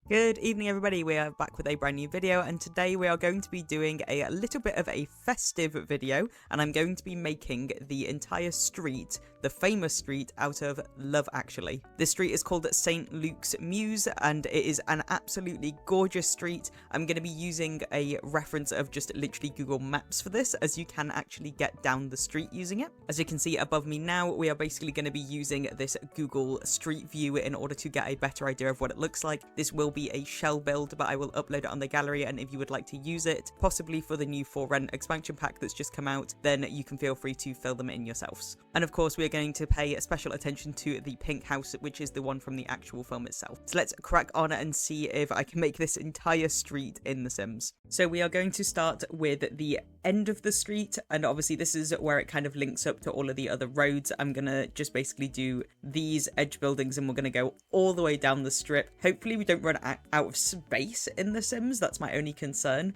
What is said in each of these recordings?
Good evening everybody, we are back with a brand new video and today we are going to be doing a little bit of a festive video and I'm going to be making the entire street, the famous street out of Love Actually. This street is called St. Luke's Mews and it is an absolutely gorgeous street. I'm going to be using a reference of just literally Google Maps for this as you can actually get down the street using it. As you can see above me now, we are basically going to be using this Google Street View in order to get a better idea of what it looks like. This will be a shell build, but I will upload it on the gallery, and if you would like to use it, possibly for the new For Rent expansion pack that's just come out, then you can feel free to fill them in yourselves. And of course, we are going to pay special attention to the pink house, which is the one from the actual film itself. So let's crack on and see if I can make this entire street in The Sims. So we are going to start with the end of the street, and obviously this is where it kind of links up to all of the other roads. I'm gonna just basically do these edge buildings and we're gonna go all the way down the strip. Hopefully we don't run out of space in The Sims, that's my only concern,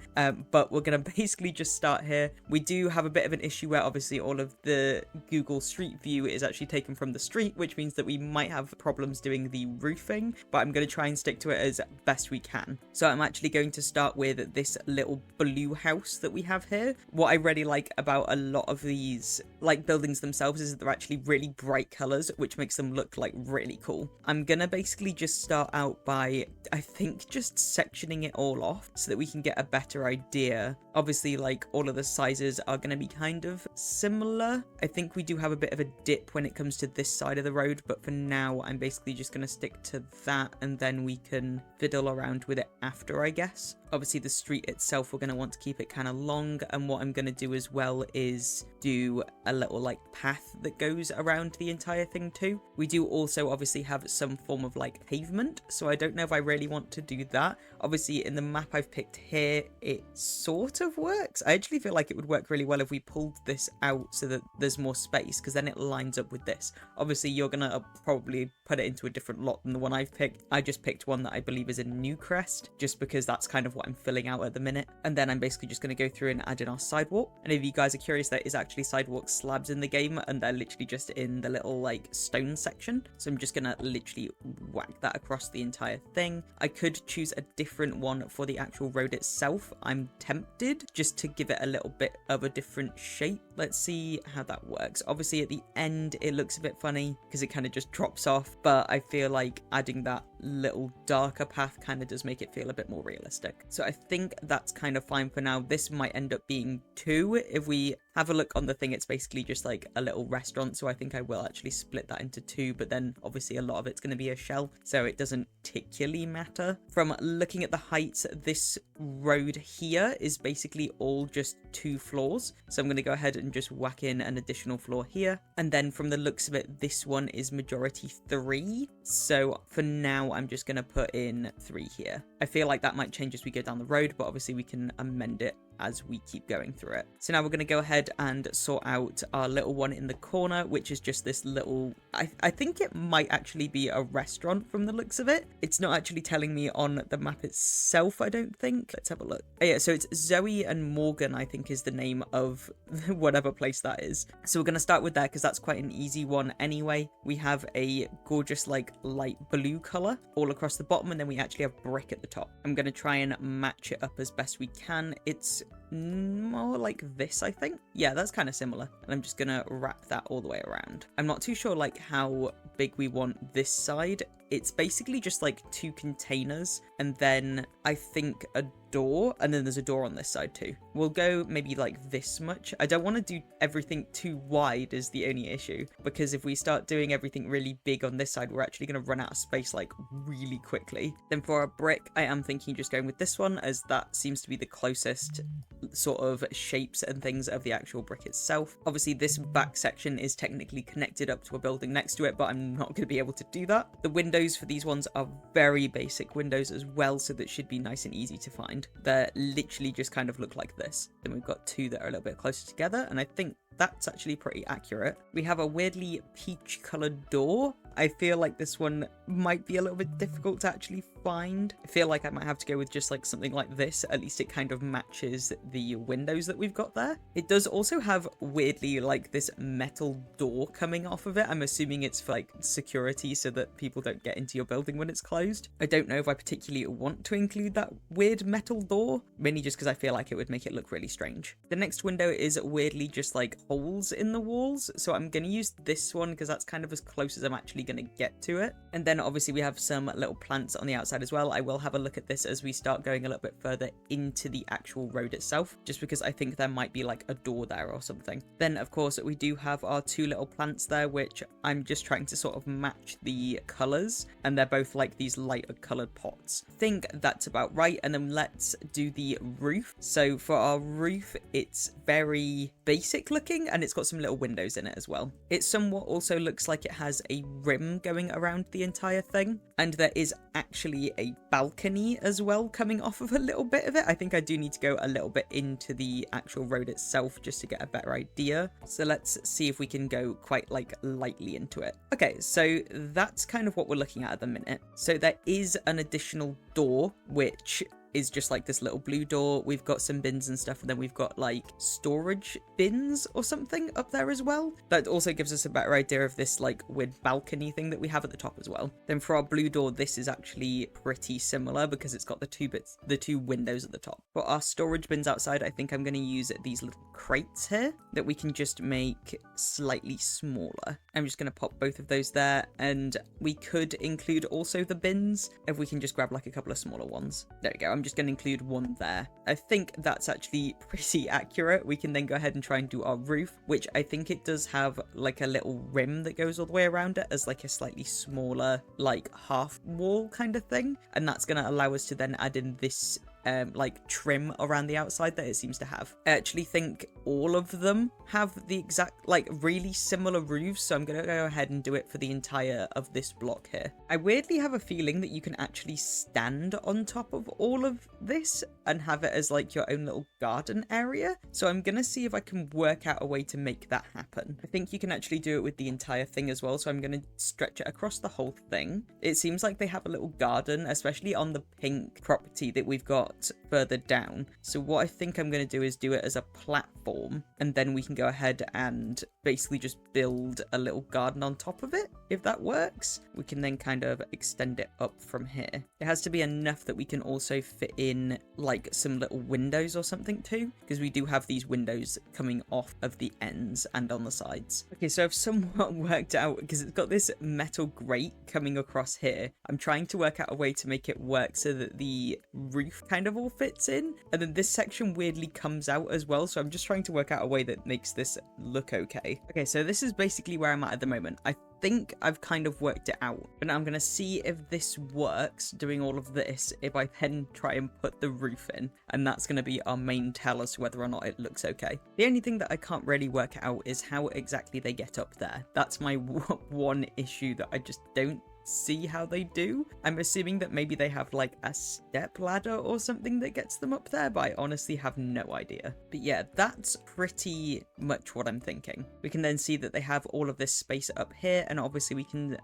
but we're gonna basically just start here. We do have a bit of an issue where obviously all of the Google Street View is actually taken from the street, which means that we might have problems doing the roofing, but I'm going to try and stick to it as best we can. So I'm actually going to start with this little blue house that we have here. What I really like about a lot of these like buildings themselves is that they're actually really bright colors, which makes them look like really cool. I'm gonna basically just start out by, I think, just sectioning it all off so that we can get a better idea. Obviously, like, all of the sizes are going to be kind of similar. I think we do have a bit of a dip when it comes to this side of the road, but for now I'm basically just going to stick to that and then we can fiddle around with it after, I guess. Obviously the street itself, we're going to want to keep it kind of long, and what I'm going to do as well is do a little like path that goes around the entire thing too. We do also obviously have some form of like pavement, so I don't know if I really want to do that. Obviously in the map I've picked here, it sort of works. I actually feel like it would work really well if we pulled this out so that there's more space, because then it lines up with this. Obviously you're going to probably put it into a different lot than the one I've picked. I just picked one that I believe is a Newcrest, just because that's kind of what I'm filling out at the minute. And then I'm basically just going to go through and add in our sidewalk. And if you guys are curious, there is actually sidewalk slabs in the game and they're literally just in the little like stone section. So I'm just going to literally whack that across the entire thing. I could choose a different one for the actual road itself. I'm tempted just to give it a little bit of a different shape. Let's see how that works. Obviously at the end it looks a bit funny because it kind of just drops off, but I feel like adding that little darker path kind of does make it feel a bit more realistic. So I think that's kind of fine for now. This might end up being 2. If we have a look on the thing, it's basically just like a little restaurant, so I think I will actually split that into 2, but then obviously a lot of it's going to be a shell, so it doesn't particularly matter. From looking at the heights, this road here is basically all just 2 floors, so I'm going to go ahead and just whack in an additional floor here, and then from the looks of it, this one is majority 3, so for now I'm just going to put in 3 here. I feel like that might change as we go down the road, but obviously we can amend it as we keep going through it. So now we're going to go ahead and sort out our little one in the corner, which is just this little, I think it might actually be a restaurant from the looks of it. It's not actually telling me on the map itself, I don't think. Let's have a look. Oh yeah, so it's Zoe and Morgan, I think is the name of whatever place that is. So we're going to start with that because that's quite an easy one anyway. We have a gorgeous like light blue color all across the bottom, and then we actually have brick at the top. I'm going to try and match it up as best we can. It's more like this, I think. Yeah, that's kind of similar, and I'm just gonna wrap that all the way around. I'm not too sure like how big we want this side. It's basically just like 2 containers and then I think a door, and then there's a door on this side too. We'll go maybe like this much. I don't want to do everything too wide is the only issue, because if we start doing everything really big on this side, we're actually going to run out of space like really quickly. Then for our brick, I am thinking just going with this one, as that seems to be the closest sort of shapes and things of the actual brick itself. Obviously this back section is technically connected up to a building next to it, but I'm not going to be able to do that. The windows for these ones are very basic windows as well, so that should be nice and easy to find. They're literally just kind of look like this. Then we've got 2 that are a little bit closer together, and I think that's actually pretty accurate. We have a weirdly peach colored door. I feel like this one might be a little bit difficult to actually find. I feel like I might have to go with just like something like this. At least it kind of matches the windows that we've got there. It does also have weirdly like this metal door coming off of it. I'm assuming it's for like security so that people don't get into your building when it's closed. I don't know if I particularly want to include that weird metal door, mainly just because I feel like it would make it look really strange. The next window is weirdly just like holes in the walls. So I'm going to use this one because that's kind of as close as I'm actually going to get to it. And then obviously we have some little plants on the outside as well. I will have a look at this as we start going a little bit further into the actual road itself, just because I think there might be like a door there or something. Then of course we do have our two little plants there, which I'm just trying to sort of match the colors, and they're both like these lighter colored pots. I think that's about right. And then let's do the roof. So for our roof, it's very basic looking and it's got some little windows in it as well. It somewhat also looks like it has a rim going around the entire thing, and there is actually a balcony as well coming off of a little bit of it. I think I do need to go a little bit into the actual road itself just to get a better idea. So let's see if we can go quite like lightly into it. Okay, so that's kind of what we're looking at the minute. So there is an additional door, which is just like this little blue door. We've got some bins and stuff, and then we've got like storage bins or something up there as well. That also gives us a better idea of this like weird balcony thing that we have at the top as well. Then for our blue door, this is actually pretty similar because it's got the two windows at the top. For our storage bins outside, I think I'm going to use these little crates here that we can just make slightly smaller. I'm just going to pop both of those there, and we could include also the bins if we can just grab like a couple of smaller ones. There we go. I'm just going to include one there. I think that's actually pretty accurate. We can then go ahead and try and do our roof, which I think it does have like a little rim that goes all the way around it as like a slightly smaller like half wall kind of thing, and that's going to allow us to then add in this like trim around the outside that it seems to have. I actually think all of them have the exact like really similar roofs, so I'm gonna go ahead and do it for the entire of this block here. I weirdly have a feeling that you can actually stand on top of all of this and have it as like your own little garden area, so I'm gonna see if I can work out a way to make that happen. I think you can actually do it with the entire thing as well, so I'm gonna stretch it across the whole thing. It seems like they have a little garden, especially on the pink property that we've got further down. So what I think I'm going to do is do it as a platform, and then we can go ahead and basically just build a little garden on top of it. If that works, we can then kind of extend it up from here. It has to be enough that we can also fit in like some little windows or something too, because we do have these windows coming off of the ends and on the sides. Okay, so I've somewhat worked out, because it's got this metal grate coming across here. I'm trying to work out a way to make it work so that the roof kind of all fits in, and then this section weirdly comes out as well, so I'm just trying to work out a way that makes this look okay. Okay, so this is basically where I'm at the moment. I think I've kind of worked it out, but now I'm going to see if this works doing all of this, if I then try and put the roof in, and that's going to be our main tell as to whether or not it looks okay. The only thing that I can't really work out is how exactly they get up there. That's my one issue that I just don't see how they do. I'm assuming that maybe they have like a step ladder or something that gets them up there, but I honestly have no idea. But yeah, that's pretty much what I'm thinking. We can then see that they have all of this space up here, and obviously we can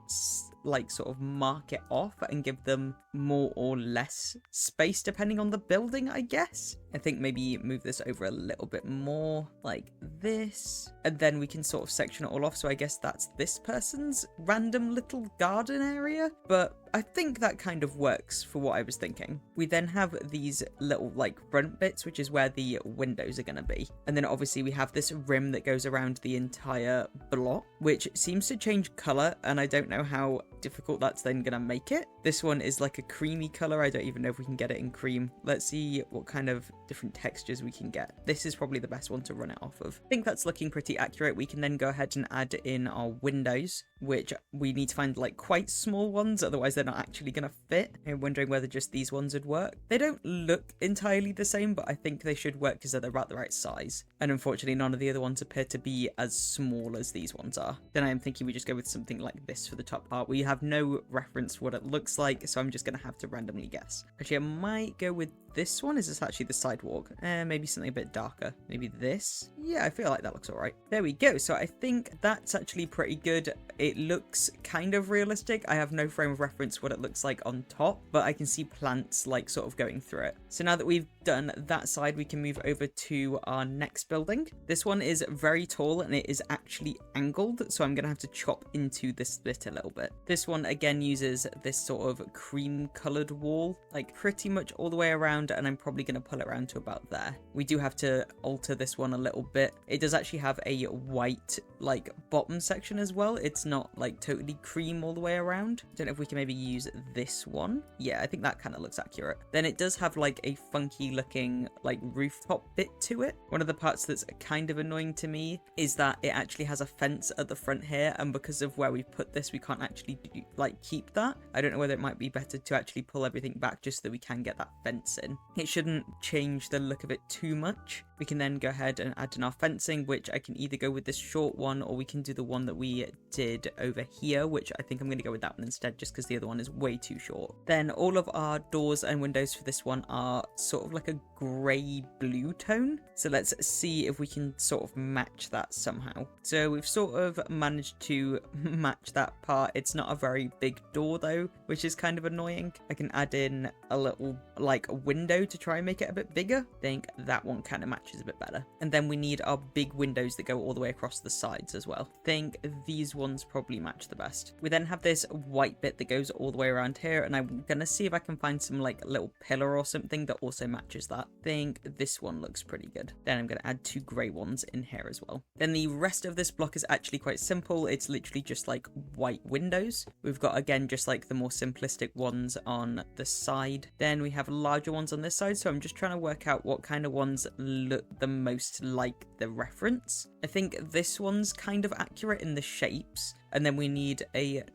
like sort of mark it off and give them more or less space depending on the building, I guess. I think maybe move this over a little bit more like this, and then we can sort of section it all off. So I guess that's this person's random little garden area, but I think that kind of works for what I was thinking. We then have these little like front bits, which is where the windows are going to be. And then obviously we have this rim that goes around the entire block, which seems to change color, and I don't know how difficult that's then going to make it. This one is like a creamy color. I don't even know if we can get it in cream. Let's see what kind of different textures we can get. This is probably the best one to run it off of. I think that's looking pretty accurate. We can then go ahead and add in our windows, which we need to find like quite small ones, otherwise they're not actually going to fit. I'm wondering whether just these ones would work. They don't look entirely the same, but I think they should work because they're about the right size. And unfortunately, none of the other ones appear to be as small as these ones are. Then I am thinking we just go with something like this for the top part. We have no reference for what it looks like, so I'm just going to have to randomly guess. Actually, I might go with this one. Is this actually the sidewalk? Maybe something a bit darker. Maybe this? Yeah, I feel like that looks alright. There we go. So I think that's actually pretty good. It looks kind of realistic. I have no frame of reference what it looks like on top, but I can see plants like sort of going through it. So now that we've done that side, we can move over to our next building. This one is very tall and it is actually angled, so I'm going to have to chop into this bit a little bit. This one again uses this sort of cream colored wall, like pretty much all the way around, and I'm probably going to pull it around to about there. We do have to alter this one a little bit. It does actually have a white like bottom section as well. It's not like totally cream all the way around. Don't know if we can maybe use this one. Yeah, I think that kind of looks accurate. Then it does have like a funky looking like rooftop bit to it. One of the parts that's kind of annoying to me is that it actually has a fence at the front here, and because of where we put this, we can't actually like keep that. I don't know whether it might be better to actually pull everything back just so that we can get that fence in. It shouldn't change the look of it too much. We can then go ahead and add in our fencing, which I can either go with this short one or we can do the one that we did over here, which I think I'm going to go with that one instead just because the other one is way too short. Then all of our doors and windows for this one are sort of like a grey blue tone. So let's see if we can sort of match that somehow. So we've sort of managed to match that part. It's not a very big door though, which is kind of annoying. I can add in a little like a window to try and make it a bit bigger. I think that one kind of matches a bit better. And then we need our big windows that go all the way across the sides as well. I think these ones probably match the best. We then have this white bit that goes all the way around here, and I'm gonna see if I can find some like little pillar or something that also matches that. I think this one looks pretty good. Then I'm gonna add 2 grey ones in here as well. Then the rest of this block is actually quite simple. It's literally just like white windows. We've got again just like the more simplistic ones on the side. Then we have larger ones on this side, so I'm just trying to work out what kind of ones look the most like the reference. I think this one's kind of accurate in the shapes, and then we need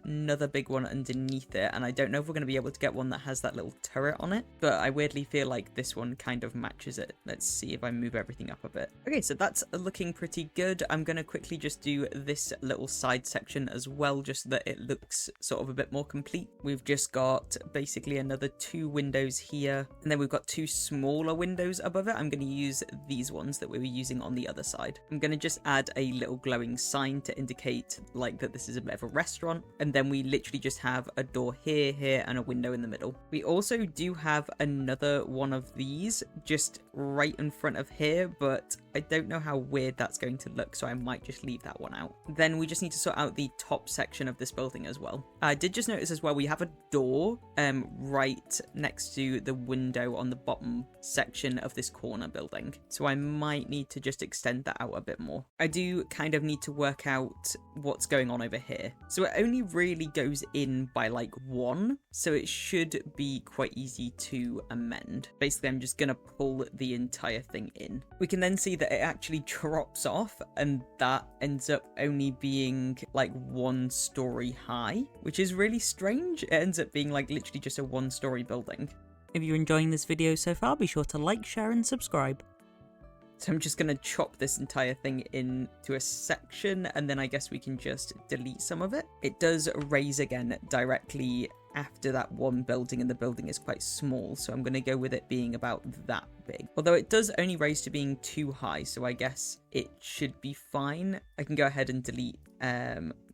another big one underneath it, and I don't know if we're going to be able to get one that has that little turret on it, but I weirdly feel like this one kind of matches it. Let's see if I move everything up a bit. Okay, so that's looking pretty good. I'm going to quickly just do this little side section as well, just so that it looks sort of a bit more complete. We've just got basically another 2 windows here, and then we've got 2 smaller windows above it. I'm going to use these ones that we were using on the other side. I'm going to just add a little glowing sign to indicate like that this is a bit of a restaurant, and then we literally just have a door here, and a window in the middle. We also do have another one of these just right in front of here, but I don't know how weird that's going to look, so I might just leave that one out. Then we just need to sort out the top section of this building as well. I did just notice as well we have a door right next to the window on the bottom section of this corner building, so I might need to just extend that out a bit more. I do kind of need to work out what's going on over here. So it only really goes in by like 1, so it should be quite easy to amend. Basically, I'm just gonna pull the entire thing in. We can then see that it actually drops off, and that ends up only being like 1 story high, which is really strange. It ends up being like literally just a 1-story building. If you're enjoying this video so far, be sure to like, share and subscribe. So I'm just going to chop this entire thing into a section, and then I guess we can just delete some of it. It does raise again directly after that one building, and the building is quite small, so I'm going to go with it being about that big. Although it does only raise to being too high, so I guess it should be fine. I can go ahead and delete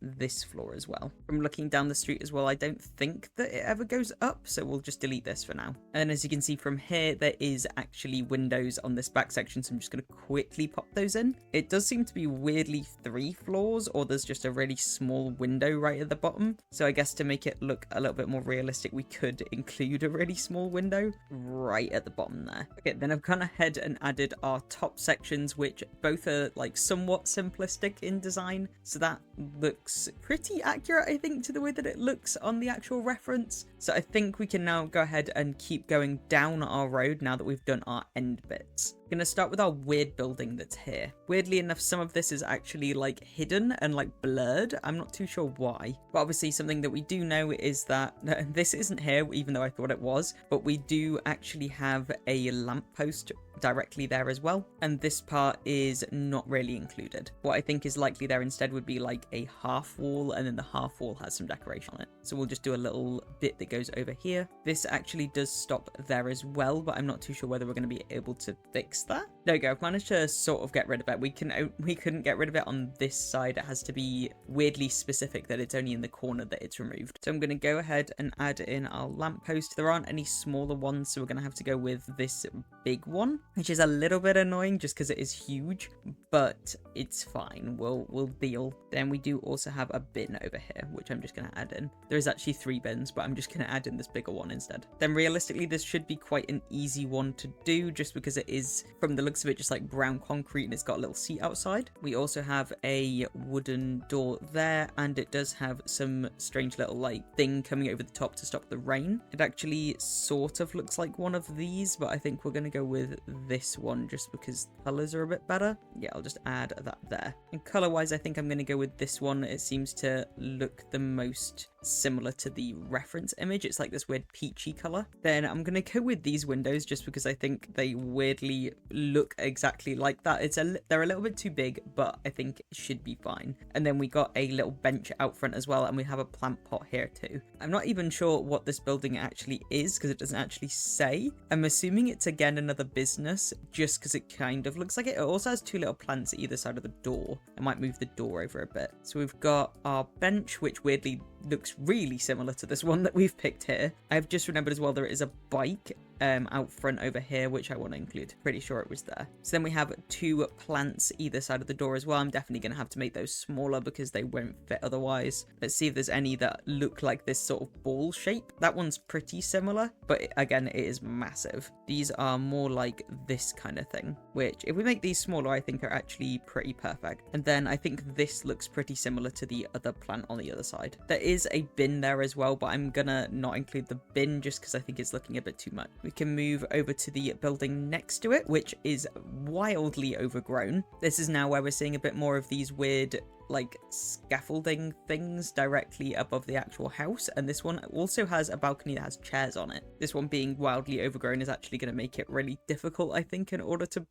this floor as well. From looking down the street as well, I don't think that it ever goes up, so we'll just delete this for now. And as you can see from here, there is actually windows on this back section, so I'm just going to quickly pop those in. It does seem to be weirdly 3 floors, or there's just a really small window right at the bottom. So I guess to make it look a little bit more realistic, we could include a really small window right at the bottom there. Okay, then I've gone ahead and added our top sections, which both are like somewhat simplistic in design, so that looks pretty accurate, I think, to the way that it looks on the actual reference. So I think we can now go ahead and keep going down our road now that we've done our end bits. Gonna start with our weird building that's here. Weirdly enough, some of this is actually like hidden and like blurred. I'm not too sure why, but obviously something that we do know is that this isn't here, even though I thought it was, but we do actually have a lamppost directly there as well, and this part is not really included. What I think is likely there instead would be like a half wall, and then the half wall has some decoration on it. So we'll just do a little bit that goes over here. This actually does stop there as well, but I'm not too sure whether we're going to be able to fix that. There we go. I've managed to sort of get rid of it. We couldn't get rid of it on this side. It has to be weirdly specific that it's only in the corner that it's removed. So I'm going to go ahead and add in our lamppost. There aren't any smaller ones, so we're going to have to go with this big one, which is a little bit annoying just because it is huge, but it's fine. We'll deal. Then we do also have a bin over here, which I'm just going to add in. There is actually 3 bins, but I'm just going to add in this bigger one instead. Then realistically, this should be quite an easy one to do just because it is, from the looks of it, just like brown concrete, and it's got a little seat outside. We also have a wooden door there, and it does have some strange little like thing coming over the top to stop the rain. It actually sort of looks like one of these, but I think we're going to go with this one just because colors are a bit better. Yeah, I'll just add that there. And color wise, I think I'm going to go with this one. It seems to look the most similar to the reference image. It's like this weird peachy color. Then I'm going to go with these windows just because I think they weirdly look exactly like that. They're a little bit too big, but I think it should be fine. And then we got a little bench out front as well, and we have a plant pot here too. I'm not even sure what this building actually is because it doesn't actually say. I'm assuming it's again another business just because it kind of looks like it. It also has 2 little plants either side of the door. I might move the door over a bit. So we've got our bench, which weirdly looks really similar to this one that we've picked here. I've just remembered as well there is a bike out front over here, which I want to include. Pretty sure it was there. So then we have 2 plants either side of the door as well. I'm definitely going to have to make those smaller because they won't fit otherwise. Let's see if there's any that look like this sort of ball shape. That one's pretty similar, but again, it is massive. These are more like this kind of thing, which if we make these smaller, I think are actually pretty perfect. And then I think this looks pretty similar to the other plant on the other side. There is a bin there as well, but I'm gonna not include the bin just because I think it's looking a bit too much. We can move over to the building next to it, which is wildly overgrown. This is now where we're seeing a bit more of these weird like scaffolding things directly above the actual house, and this one also has a balcony that has chairs on it. This one being wildly overgrown is actually going to make it really difficult, I think, in order to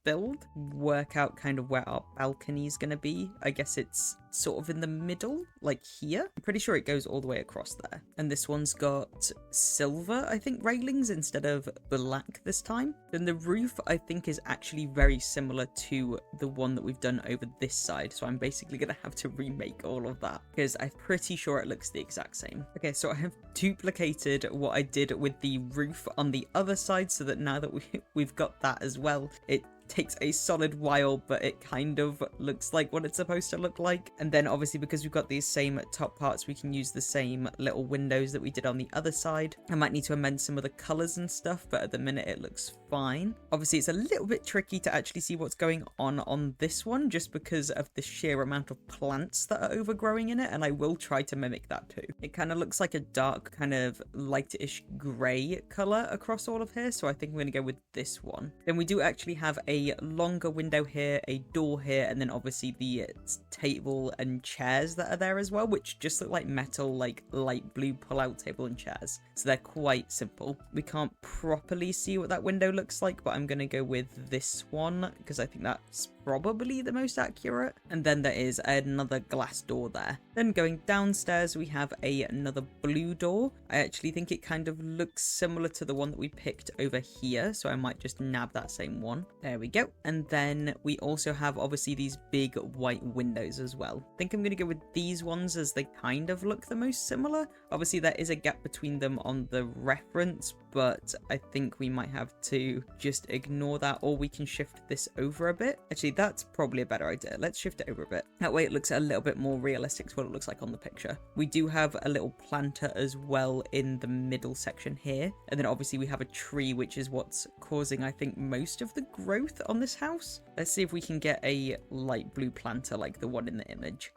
work out kind of where our balcony is going to be. I guess it's sort of in the middle, like here. I'm pretty sure it goes all the way across there. And this one's got silver, I think, railings instead of black this time. Then the roof, I think, is actually very similar to the one that we've done over this side, so I'm basically going to have to remake all of that because I'm pretty sure it looks the exact same. Okay, so I have duplicated what I did with the roof on the other side so that now that we've got that as well, it takes a solid while, but it kind of looks like what it's supposed to look like. And then obviously because we've got these same top parts, we can use the same little windows that we did on the other side. I might need to amend some of the colors and stuff, but at the minute it looks fine. Obviously it's a little bit tricky to actually see what's going on this one just because of the sheer amount of plants that are overgrowing in it, and I will try to mimic that too. It kind of looks like a dark kind of lightish grey color across all of here, so I think we're gonna go with this one. Then we do actually have a longer window here, a door here, and then obviously the table and chairs that are there as well, which just look like metal, like light blue pull-out table and chairs. So they're quite simple. We can't properly see what that window looks like, but I'm going to go with this one because I think that's probably the most accurate. And then there is another glass door there. Then going downstairs, we have another blue door. I actually think it kind of looks similar to the one that we picked over here, so I might just nab that same one. There we go. And then we also have obviously these big white windows as well. I think I'm going to go with these ones as they kind of look the most similar. Obviously there is a gap between them on the reference, but I think we might have to just ignore that, or we can shift this over a bit. Actually, that's probably a better idea. Let's shift it over a bit. That way it looks a little bit more realistic to what it looks like on the picture. We do have a little planter as well in the middle section here. And then obviously we have a tree, which is what's causing, I think, most of the growth on this house. Let's see if we can get a light blue planter like the one in the image.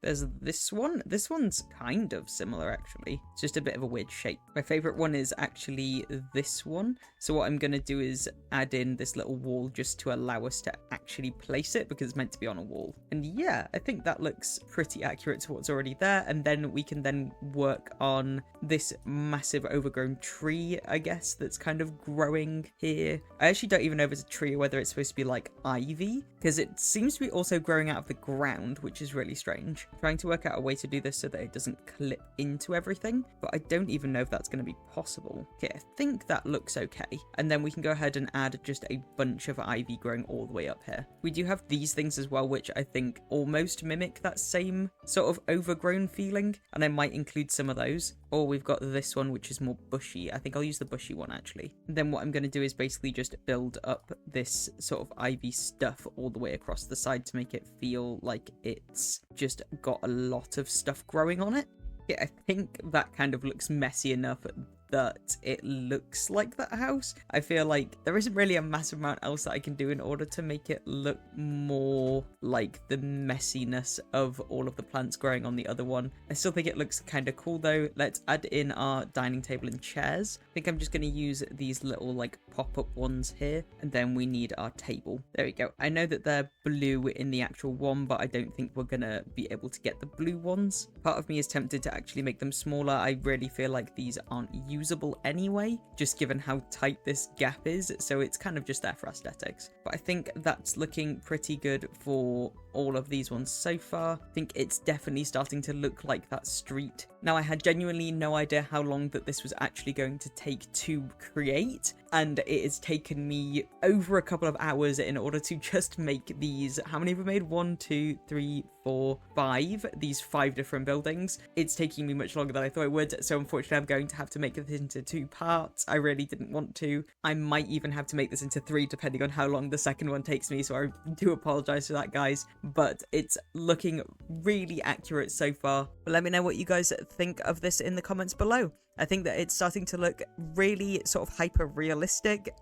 There's this one. This one's kind of similar, actually. It's just a bit of a weird shape. My favorite one is actually this one. So what I'm going to do is add in this little wall just to allow us to actually place it, because it's meant to be on a wall. And yeah, I think that looks pretty accurate to what's already there. And then we can then work on this massive overgrown tree, I guess, that's kind of growing here. I actually don't even know if it's a tree or whether it's supposed to be like ivy, because it seems to be also growing out of the ground, which is really strange. I'm trying to work out a way to do this so that it doesn't clip into everything, but I don't even know if that's going to be possible. Okay, I think that looks okay. And then we can go ahead and add just a bunch of ivy growing all the way up here. We do have these things as well, which I think almost mimic that same sort of overgrown feeling, and I might include some of those. Or we've got this one, which is more bushy. I think I'll use the bushy one, actually. And then what I'm going to do is basically just build up this sort of ivy stuff all the way across the side to make it feel like it's just got a lot of stuff growing on it. Yeah, I think that kind of looks messy enough that it looks like that house. I feel like there isn't really a massive amount else that I can do in order to make it look more like the messiness of all of the plants growing on the other one. I still think it looks kind of cool though. Let's add in our dining table and chairs. I think I'm just going to use these little like pop-up ones here, and then we need our table. There we go. I know that they're blue in the actual one, but I don't think we're gonna be able to get the blue ones. Part of me is tempted to actually make them smaller. I really feel like these aren't usable anyway, just given how tight this gap is, so it's kind of just there for aesthetics. But I think that's looking pretty good for all of these ones so far. I think it's definitely starting to look like that street. Now, I had genuinely no idea how long that this was actually going to take to create, and it has taken me over a couple of hours in order to just make these. How many have we made? 1, 2, 3, 4, 5. These 5 different buildings. It's taking me much longer than I thought it would, so unfortunately I'm going to have to make this into 2 parts. I really didn't want to. I might even have to make this into 3 depending on how long the second one takes me, so I do apologize for that, guys. But it's looking really accurate so far. But let me know what you guys think of this in the comments below. I think that it's starting to look really sort of hyper realistic.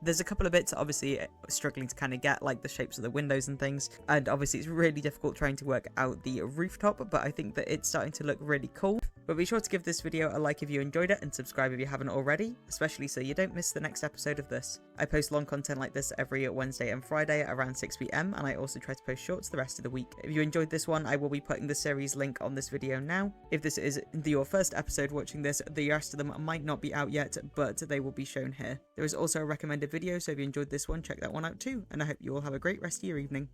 There's a couple of bits obviously struggling to kind of get, like the shapes of the windows and things, and obviously it's really difficult trying to work out the rooftop, but I think that it's starting to look really cool. But be sure to give this video a like if you enjoyed it, and subscribe if you haven't already, especially so you don't miss the next episode of this. I post long content like this every Wednesday and Friday around 6 PM, and I also try to post shorts the rest of the week. If you enjoyed this one, I will be putting the series link on this video now. If this is your first episode watching this, the rest of them might not be out yet, but they will be shown here. There is also a recommended video, so if you enjoyed this one, check that one out too, and I hope you all have a great rest of your evening.